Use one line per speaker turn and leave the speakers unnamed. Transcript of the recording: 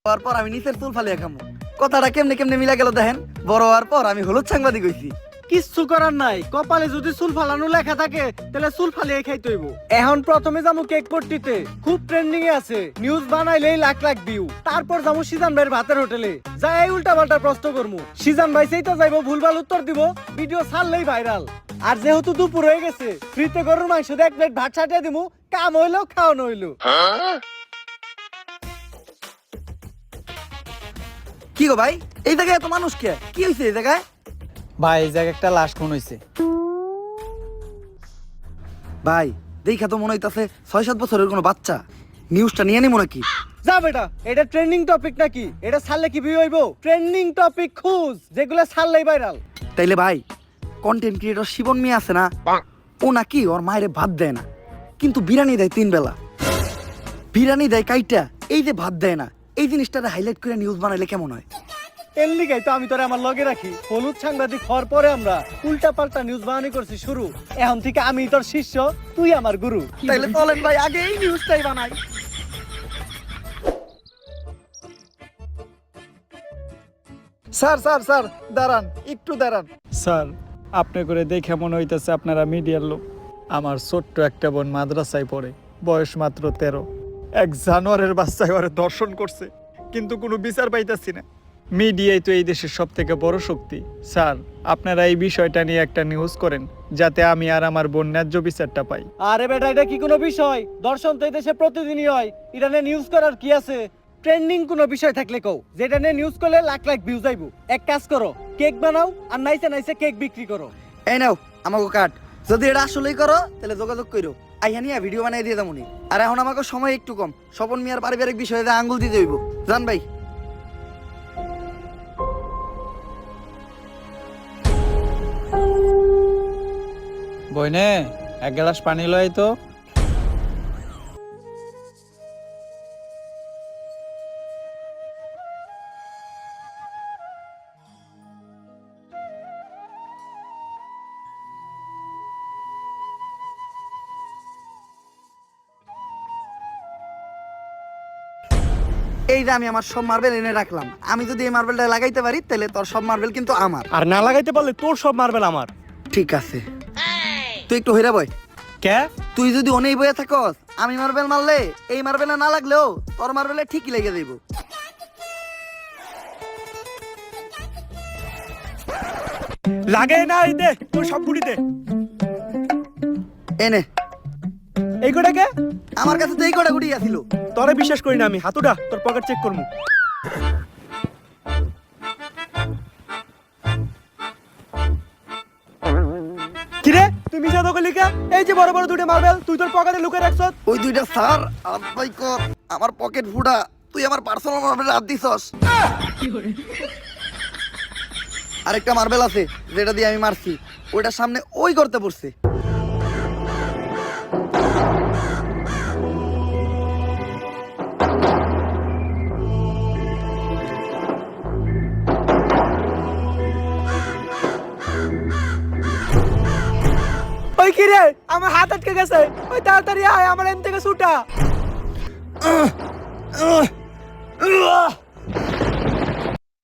তারপর আমি নিচের চুল ফালিয়ে খামু। কথাটা কেমনে কেমনে মিলা গেল দেখেন। বড় হওয়ার পর আমি হলুদ সাংবাদিক হইছি।
কিচ্ছু করার নাই, কপালে যদি চুল ফালানো লেখা থাকে তাহলে চুল ফালিয়ে খাইতে হইব। এখন প্রথমে যাবো কেক পট্টিতে, খুব ট্রেন্ডিং এ আছে, নিউজ বানাইলেই লাখ লাখ ভিউ। তারপর যাবো সিজান ভাইয়ের ভাতের হোটেলে, যাই উল্টা পাল্টা প্রশ্ন করবো, সিজান ভাই সেই তো যাইবো ভুলভাল উত্তর দিব, ভিডিও ছাড়লেই ভাইরাল। আর যেহেতু দুপুর হয়ে গেছে, ফ্রিতে গরুর মাংস দিয়ে 1 প্লেট ভাত ছাটিয়ে দিমু, কাম হইলো খাওয়ানো হইলো।
কি গো ভাই, এই জায়গায় এত মানুষ কে? কি হইছে এই জায়গায়?
ভাই এই জায়গায় একটা লাশ খুন হইছে।
ভাই দেখা তো মনে হইতাছে 6-7 বছরের কোনো বাচ্চা। নিউজটা নিয়ে নিমো নাকি?
যা বেটা, এটা ট্রেন্ডিং টপিক নাকি? এটা ছাড়লে কি ভিউ হইব? ট্রেন্ডিং টপিক খুঁজ, যেগুলো ছাড়লেই ভাইরাল।
তাইলে ভাই, কন্টেন্ট ক্রিয়েটর শিবন মিয়া আছে না, ও নাকি ওর মায়েরে ভাত দেয় না, কিন্তু বিরিয়ানি দেয় 3 বেলা। বিরিয়ানি দেয় কাইটা, এই যে ভাত দেয় না, এই জিনিসটারে হাইলাইট করে নিউজ বানাইলে কেমন হয়?
এর লিগাই তো আমি তোরে আমার লগে রাখি। হলুদ সাংবাদিক হওয়ার পরে আমরা উল্টা পাল্টা নিউজ বানানি করছি শুরু। এখন থেকে আমি তোর শিষ্য, তুই আমার গুরু।
তাইলে চলেন ভাই, আগে এই নিউজটাই বানাই।
স্যার স্যার স্যার দাঁড়ান, একটু দাঁড়ান। স্যার, আপনি করে দেখে মনে হইতেছে আপনারা মিডিয়ার লোক। আমার ছোট্ট একটা বোন মাদ্রাসায় পড়ে, বয়স মাত্র 13। এক জানোয়ারের বাচ্চায় ওরে দর্শন করছে, কিন্তু কোনো বিচার পাইতাছি না। মিডিয়াই তো এই দেশের সব থেকে বড় শক্তি। স্যার, আপনারা এই বিষয়টা নিয়ে একটা নিউজ করেন, যাতে আমি আর আমার বোন ন্যায্য বিচারটা পাই।
আরে বেটা, এটা কি কোনো বিষয়? দর্শন তো এই দেশে প্রতিদিনই হয়, এটা নিয়ে নিউজ করার কি আছে? ট্রেন্ডিং কোনো বিষয় থাকলে কও, যেটা নিয়ে নিউজ করলে লাখ লাখ ভিউজ আইবো। এক কাজ করো, কেক বানাও আর নাইসে নাইসে কেক বিক্রি করো।
এই নাও আমাকে কাট। যদি এটা আসলেই করো তাহলে যোগাযোগ করো, আইয়া নিয়ে ভিডিও বানাই দিয়ে দামুনি। আর এখন আমাকে সময় একটু কম, স্বপন মিয়ার পারিবারিক বিষয়ে আঙ্গুল দিতে হইব। জান ভাই।
বইনে এক গ্লাস পানি লয় তো।
এই যে আমি আমার সব মার্বেল এনে রাখলাম, আমি যদি এই মার্বেলটা লাগাইতে পারি তাহলে তোর সব মার্বেল কিন্তু আমার।
আর না লাগাইতে পারলে তোর সব মার্বেল আমার।
ঠিক আছে, তুই একটু হইরা বয়।
কে?
তুই যদি অনেক বয়ে থাকস, আমি মার্বেল মারলে এই মার্বেলে না লাগলেও তোর মার্বেলে ঠিকই লেগে যাইব।
লাগে না, এই দে তোর সব গুড়ি দে।
এনে
এই কোটাকে
আমার কাছে তো এই কটা গুটি আছিল।
তোরে বিশ্বাস করি না আমি। হাতুটা তোর পকেট চেক করমু। কিরে তুই মিছা তো কইলি কে? এই যে বড় বড় দুটো মার্বেল তুই তোর পকেটে লুকিয়ে রাখছস।
ওই দুইটা স্যার ভাই কর, আমার পকেট ফুটা, তুই আমার পার্সোনাল মার্বেল হাত দিছস। আরেকটা মার্বেল আছে যেটা দিয়ে আমি মারছি, ওইটার সামনে ওই করতে পড়ছে।
ওই কিরে আমার হাত আটকে গেছে, ওই তাড়াতাড়ি আয়, আমার এন থেকে ছুটা।